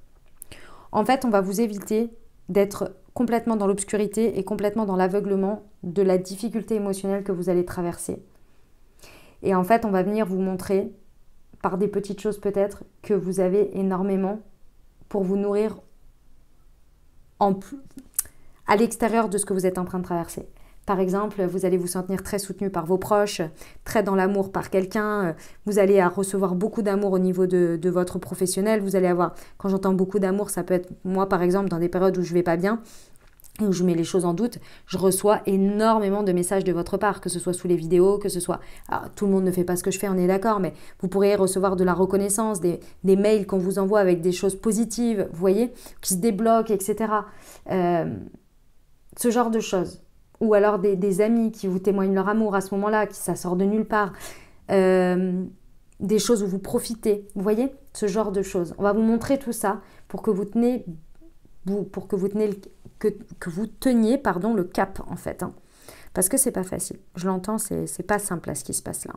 A: En fait, on va vous éviter d'être complètement dans l'obscurité et complètement dans l'aveuglement de la difficulté émotionnelle que vous allez traverser. Et en fait, on va venir vous montrer, par des petites choses peut-être, que vous avez énormément pour vous nourrir à l'extérieur de ce que vous êtes en train de traverser. Par exemple, vous allez vous sentir très soutenu par vos proches, très dans l'amour par quelqu'un. Vous allez recevoir beaucoup d'amour au niveau de votre professionnel. Vous allez avoir, quand j'entends beaucoup d'amour, ça peut être moi par exemple dans des périodes où je ne vais pas bien, où je mets les choses en doute, je reçois énormément de messages de votre part, que ce soit sous les vidéos, que ce soit... Alors, tout le monde ne fait pas ce que je fais, on est d'accord, mais vous pourrez recevoir de la reconnaissance, des mails qu'on vous envoie avec des choses positives, vous voyez, qui se débloquent, etc. Ce genre de choses. Ou alors des amis qui vous témoignent leur amour à ce moment-là, qui ça sort de nulle part. Des choses où vous profitez, vous voyez, ce genre de choses. On va vous montrer tout ça pour que vous teniez le cap en fait. Hein. Parce que c'est pas facile. Je l'entends, c'est pas simple là, ce qui se passe là.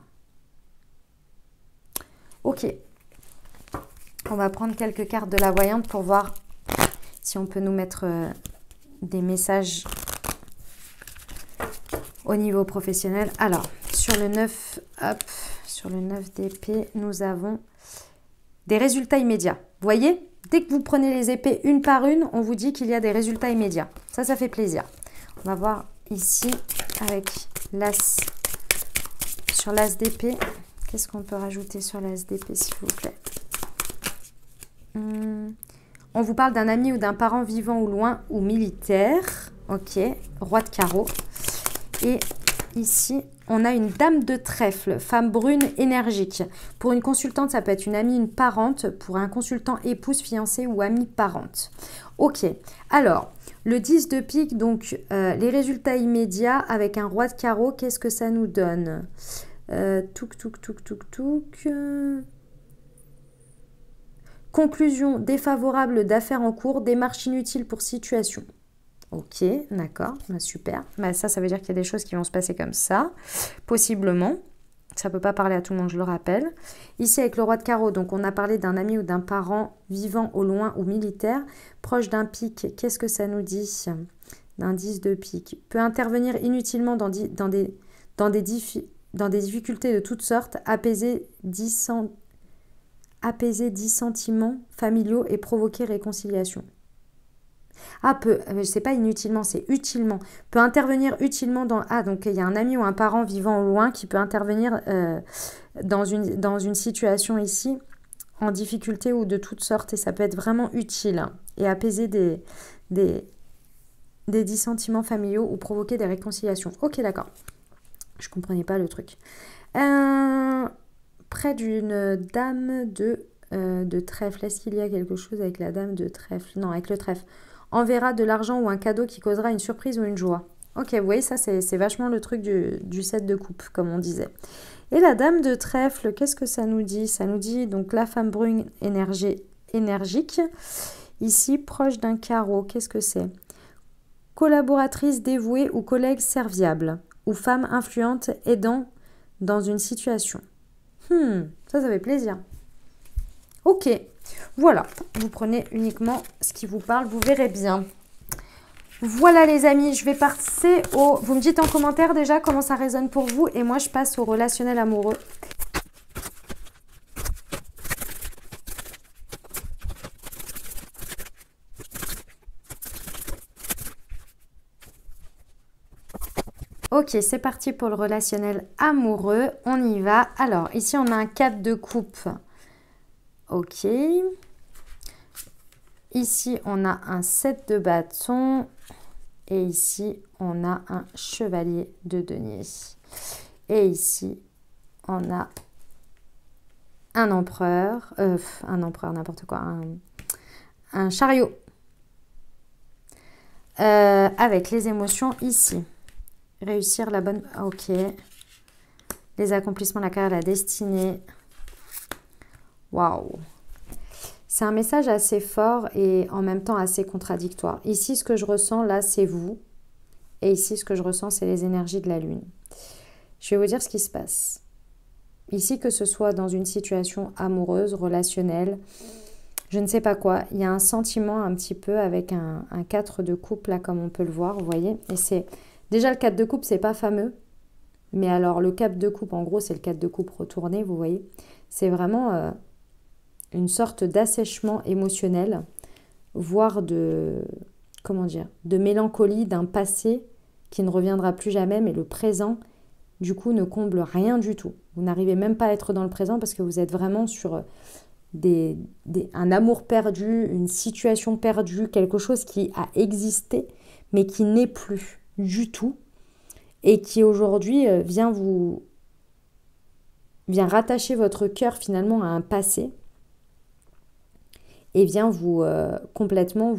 A: Ok. On va prendre quelques cartes de la voyante pour voir si on peut nous mettre des messages au niveau professionnel. Alors, sur le 9 d'épée, nous avons des résultats immédiats. voyez, dès que vous prenez les épées une par une, on vous dit qu'il y a des résultats immédiats. Ça fait plaisir. On va voir ici avec l'as, sur l'as d'épée. Qu'est-ce qu'on peut rajouter sur l'as d'épée, s'il vous plaît? On vous parle d'un ami ou d'un parent vivant ou loin ou militaire. Ok, roi de carreau. Et ici, on a une dame de trèfle, femme brune énergique. Pour une consultante, ça peut être une amie, une parente. Pour un consultant, épouse, fiancée ou amie parente. Ok, alors, le 10 de pique, donc les résultats immédiats avec un roi de carreau, qu'est-ce que ça nous donne? Touk. Conclusion défavorable d'affaires en cours, démarche inutile pour situation. Ok, d'accord, super. Ça veut dire qu'il y a des choses qui vont se passer comme ça, possiblement. Ça ne peut pas parler à tout le monde, je le rappelle. Ici, avec le roi de carreau, donc on a parlé d'un ami ou d'un parent vivant au loin ou militaire. Proche d'un pic, qu'est-ce que ça nous dit? D'un 10 de pique. Peut intervenir inutilement dans des difficultés de toutes sortes, apaiser 10 sentiments familiaux et provoquer réconciliation. C'est pas inutilement, c'est utilement. Peut intervenir utilement dans... donc il y a un ami ou un parent vivant au loin qui peut intervenir dans une situation ici, en difficulté ou de toutes sortes. Et ça peut être vraiment utile et apaiser des dissentiments familiaux ou provoquer des réconciliations. Ok, d'accord. Je comprenais pas le truc. Près d'une dame de trèfle. Est-ce qu'il y a quelque chose avec la dame de trèfle? Non, avec le trèfle. Enverra de l'argent ou un cadeau qui causera une surprise ou une joie. Ok, vous voyez, ça c'est vachement le truc du 7 de coupe, comme on disait. Et la dame de trèfle, qu'est-ce que ça nous dit? Ça nous dit donc la femme brune énergique. Ici, proche d'un carreau, qu'est-ce que c'est? Collaboratrice dévouée ou collègue serviable. Ou femme influente aidant dans une situation. Ça fait plaisir. Ok, voilà, vous prenez uniquement ce qui vous parle, vous verrez bien. Voilà les amis, je vais passer au... Vous me dites en commentaire déjà comment ça résonne pour vous et moi je passe au relationnel amoureux. Ok, c'est parti pour le relationnel amoureux, on y va. Alors, ici on a un 4 de coupe. Ok. Ici, on a un 7 de bâton. Et ici, on a un chevalier de denier. Et ici, on a un empereur. N'importe quoi. Un chariot. Avec les émotions ici. Réussir la bonne... Ok. Les accomplissements, la carrière, la destinée. Waouh. C'est un message assez fort et en même temps assez contradictoire. Ici, ce que je ressens, là, c'est vous. Et ici, ce que je ressens, c'est les énergies de la Lune. Je vais vous dire ce qui se passe. Ici, que ce soit dans une situation amoureuse, relationnelle, je ne sais pas quoi, il y a un sentiment un petit peu avec un 4 de coupe, là, comme on peut le voir, vous voyez. Et c'est... Déjà, le 4 de coupe, c'est pas fameux. Mais alors, le 4 de coupe, en gros, c'est le 4 de coupe retourné, vous voyez. C'est vraiment une sorte d'assèchement émotionnel, voire de mélancolie d'un passé qui ne reviendra plus jamais, mais le présent, du coup, ne comble rien du tout. Vous n'arrivez même pas à être dans le présent parce que vous êtes vraiment sur un amour perdu, une situation perdue, quelque chose qui a existé, mais qui n'est plus du tout, et qui aujourd'hui vient rattacher votre cœur finalement à un passé, et vient vient complètement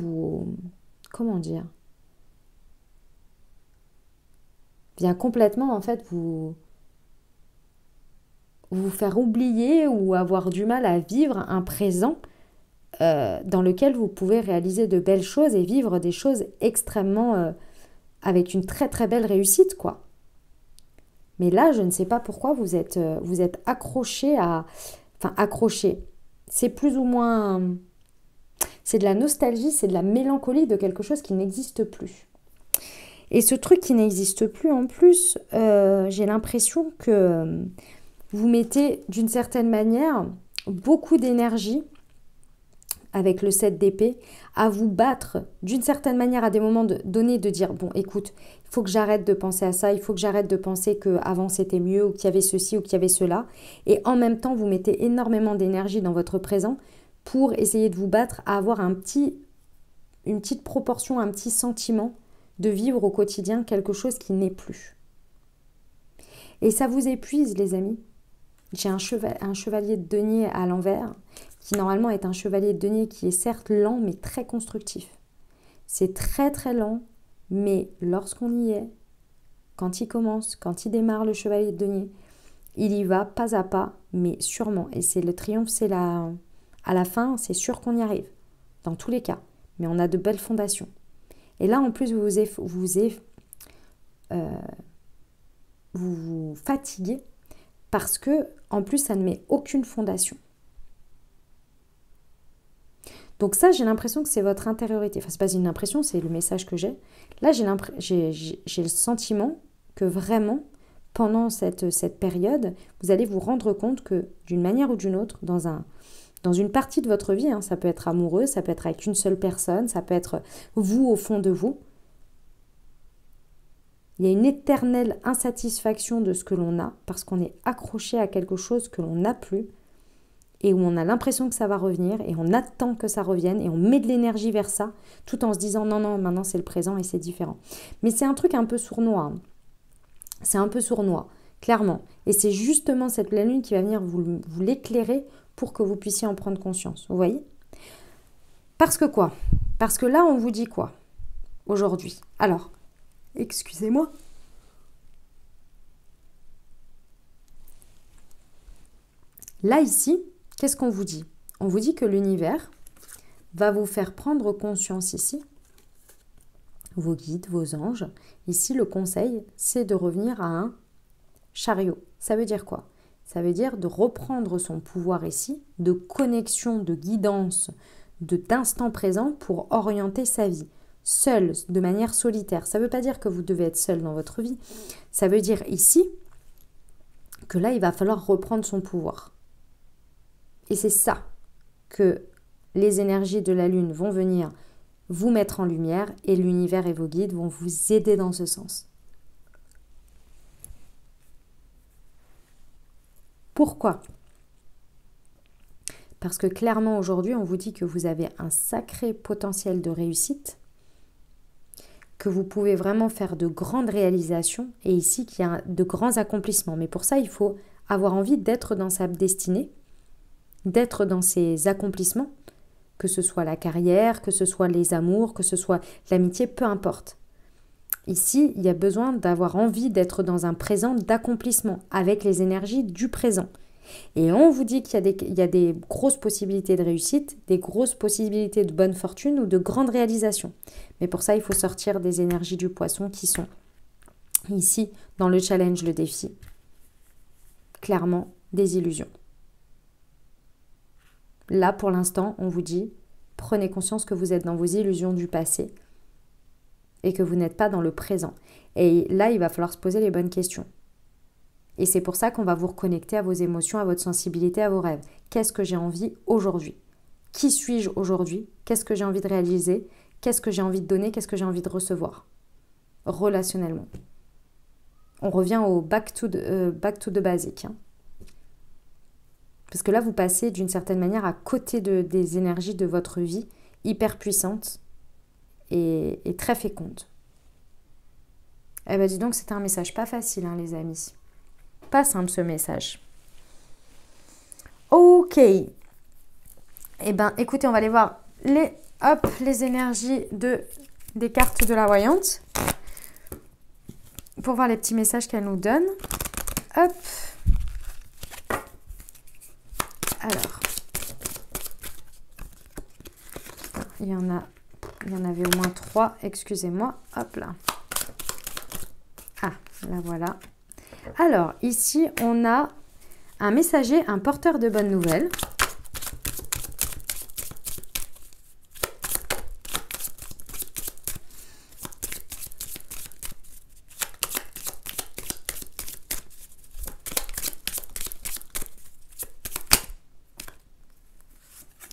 A: en fait vous faire oublier ou avoir du mal à vivre un présent dans lequel vous pouvez réaliser de belles choses et vivre des choses extrêmement avec une très très belle réussite, quoi. Mais là, je ne sais pas pourquoi vous êtes accroché à... Enfin, accroché. C'est plus ou moins... C'est de la nostalgie, c'est de la mélancolie de quelque chose qui n'existe plus. Et ce truc qui n'existe plus en plus, j'ai l'impression que vous mettez d'une certaine manière beaucoup d'énergie, avec le 7 d'épée, à vous battre d'une certaine manière à des moments donnés, de dire, bon, écoute, il faut que j'arrête de penser à ça, il faut que j'arrête de penser qu'avant c'était mieux, ou qu'il y avait ceci, ou qu'il y avait cela. Et en même temps, vous mettez énormément d'énergie dans votre présent pour essayer de vous battre à avoir une petite proportion, un petit sentiment de vivre au quotidien quelque chose qui n'est plus. Et ça vous épuise, les amis. J'ai un chevalier de denier à l'envers, qui normalement est un chevalier de denier qui est certes lent, mais très constructif. C'est très très lent, mais lorsqu'on y est, quand il commence, quand il démarre le chevalier de denier, il y va pas à pas, mais sûrement. Et c'est le triomphe, à la fin, c'est sûr qu'on y arrive, dans tous les cas. Mais on a de belles fondations. Et là, en plus, vous vous fatiguez parce que, en plus, ça ne met aucune fondation. Donc ça, j'ai l'impression que c'est votre intériorité. Enfin, c'est pas une impression, c'est le message que j'ai. Là, j'ai le sentiment que vraiment, pendant cette période, vous allez vous rendre compte que, d'une manière ou d'une autre, dans une partie de votre vie, ça peut être amoureux, ça peut être avec une seule personne, ça peut être vous au fond de vous, il y a une éternelle insatisfaction de ce que l'on a parce qu'on est accroché à quelque chose que l'on n'a plus et où on a l'impression que ça va revenir et on attend que ça revienne et on met de l'énergie vers ça tout en se disant non, maintenant c'est le présent et c'est différent. Mais c'est un truc un peu sournois. C'est un peu sournois, clairement. Et c'est justement cette pleine lune qui va venir vous l'éclairer pour que vous puissiez en prendre conscience. Vous voyez ? Parce que quoi ? Parce que là, on vous dit quoi aujourd'hui ? Alors, excusez-moi. Là, ici, qu'est-ce qu'on vous dit ? On vous dit que l'univers va vous faire prendre conscience ici, vos guides, vos anges. Ici, le conseil, c'est de revenir à un chariot. Ça veut dire quoi ? Ça veut dire de reprendre son pouvoir ici, de connexion, de guidance, d'instant présent pour orienter sa vie. Seul, de manière solitaire. Ça ne veut pas dire que vous devez être seul dans votre vie. Ça veut dire ici que là, il va falloir reprendre son pouvoir. Et c'est ça que les énergies de la Lune vont venir vous mettre en lumière et l'univers et vos guides vont vous aider dans ce sens. Pourquoi ? Parce que clairement aujourd'hui, on vous dit que vous avez un sacré potentiel de réussite, que vous pouvez vraiment faire de grandes réalisations et ici qu'il y a de grands accomplissements. Mais pour ça, il faut avoir envie d'être dans sa destinée, d'être dans ses accomplissements, que ce soit la carrière, que ce soit les amours, que ce soit l'amitié, peu importe. Ici, il y a besoin d'avoir envie d'être dans un présent d'accomplissement avec les énergies du présent. Et on vous dit qu'il y a des grosses possibilités de réussite, des grosses possibilités de bonne fortune ou de grandes réalisations. Mais pour ça, il faut sortir des énergies du poisson qui sont ici dans le challenge, le défi. Clairement, des illusions. Là, pour l'instant, on vous dit, prenez conscience que vous êtes dans vos illusions du passé et que vous n'êtes pas dans le présent. Et là, il va falloir se poser les bonnes questions. Et c'est pour ça qu'on va vous reconnecter à vos émotions, à votre sensibilité, à vos rêves. Qu'est-ce que j'ai envie aujourd'hui ? Qui suis-je aujourd'hui ? Qu'est-ce que j'ai envie de réaliser ? Qu'est-ce que j'ai envie de donner ? Qu'est-ce que j'ai envie de recevoir ? Relationnellement. On revient au back to the basic. Parce que là, vous passez d'une certaine manière à côté des énergies de votre vie, hyper puissantes et très fécondes. Eh bien, dis donc, c'était un message pas facile, les amis. Pas simple ce message. Ok. Eh bien, écoutez, on va aller voir les énergies des cartes de la voyante. Pour voir les petits messages qu'elle nous donne. Hop. Alors. Il y en avait au moins 3, excusez-moi. Hop là. Ah, là voilà. Alors, ici, on a un messager, un porteur de bonnes nouvelles.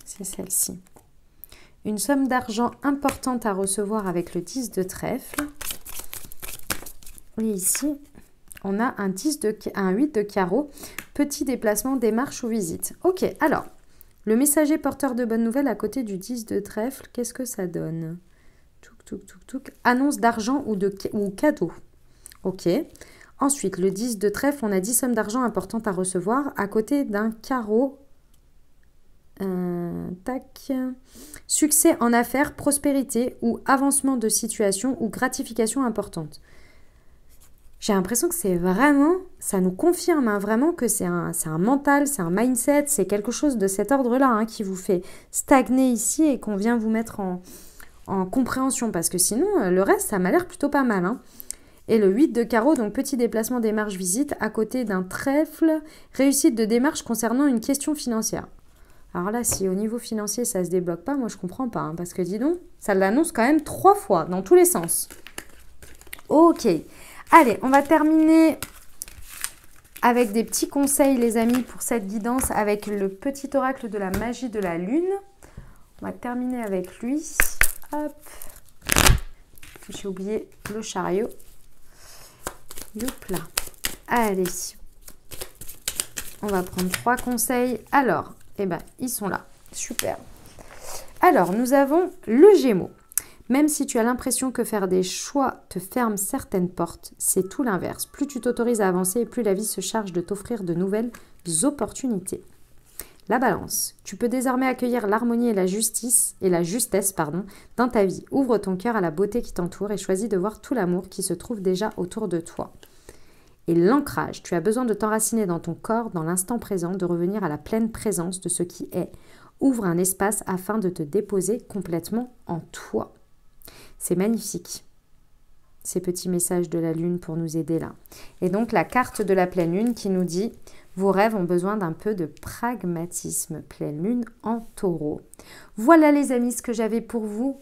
A: C'est celle-ci. Une somme d'argent importante à recevoir avec le 10 de trèfle. Et ici, on a un 8 de carreau. Petit déplacement, démarche ou visite. Ok, alors, le messager porteur de bonnes nouvelles à côté du 10 de trèfle, qu'est-ce que ça donne? Touk, touk, touk, touk. Annonce d'argent ou cadeau. Ok. Ensuite, le 10 de trèfle, on a 10 sommes d'argent importantes à recevoir à côté d'un carreau. Tac. Succès en affaires, prospérité ou avancement de situation ou gratification importante. J'ai l'impression que c'est vraiment, ça nous confirme vraiment que c'est un mental, c'est un mindset, c'est quelque chose de cet ordre-là qui vous fait stagner ici et qu'on vient vous mettre en compréhension. Parce que sinon, le reste, ça m'a l'air plutôt pas mal. Et le 8 de carreau, donc petit déplacement démarche visite à côté d'un trèfle, réussite de démarche concernant une question financière. Alors là, si au niveau financier, ça ne se débloque pas, moi je comprends pas. Parce que dis donc, ça l'annonce quand même 3 fois, dans tous les sens. Ok. Allez, on va terminer avec des petits conseils, les amis, pour cette guidance avec le petit oracle de la magie de la lune. On va terminer avec lui. Hop. J'ai oublié le chariot. Youpla. Allez. On va prendre 3 conseils. Alors, ils sont là. Super. Alors, nous avons le Gémeaux. Même si tu as l'impression que faire des choix te ferme certaines portes, c'est tout l'inverse. Plus tu t'autorises à avancer et plus la vie se charge de t'offrir de nouvelles opportunités. La Balance. Tu peux désormais accueillir l'harmonie et la justesse dans ta vie. Ouvre ton cœur à la beauté qui t'entoure et choisis de voir tout l'amour qui se trouve déjà autour de toi. Et l'ancrage. Tu as besoin de t'enraciner dans ton corps, dans l'instant présent, de revenir à la pleine présence de ce qui est. Ouvre un espace afin de te déposer complètement en toi. C'est magnifique, ces petits messages de la lune pour nous aider là. Et donc la carte de la pleine lune qui nous dit « Vos rêves ont besoin d'un peu de pragmatisme ». Pleine lune en taureau. Voilà les amis ce que j'avais pour vous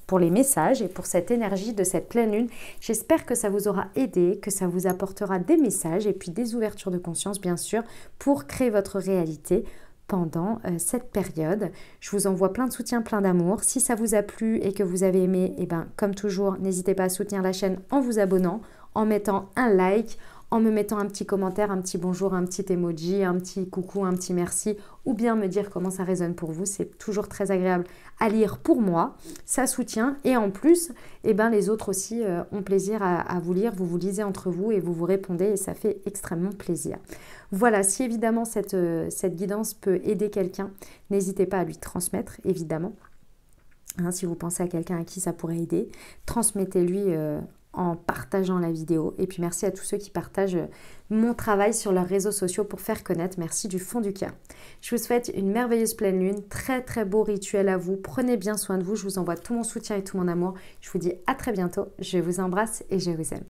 A: pour les messages et pour cette énergie de cette pleine lune. J'espère que ça vous aura aidé, que ça vous apportera des messages et puis des ouvertures de conscience bien sûr pour créer votre réalité pendant cette période. Je vous envoie plein de soutien, plein d'amour. Si ça vous a plu et que vous avez aimé, comme toujours, n'hésitez pas à soutenir la chaîne en vous abonnant, en mettant un like, en me mettant un petit commentaire, un petit bonjour, un petit emoji, un petit coucou, un petit merci, ou bien me dire comment ça résonne pour vous. C'est toujours très agréable à lire pour moi. Ça soutient et en plus, les autres aussi ont plaisir à vous lire. Vous vous lisez entre vous et vous vous répondez et ça fait extrêmement plaisir. Voilà, si évidemment cette guidance peut aider quelqu'un, n'hésitez pas à lui transmettre, évidemment. Si vous pensez à quelqu'un à qui ça pourrait aider, transmettez-lui en partageant la vidéo. Et puis merci à tous ceux qui partagent mon travail sur leurs réseaux sociaux pour faire connaître. Merci du fond du cœur. Je vous souhaite une merveilleuse pleine lune, très très beau rituel à vous. Prenez bien soin de vous. Je vous envoie tout mon soutien et tout mon amour. Je vous dis à très bientôt. Je vous embrasse et je vous aime.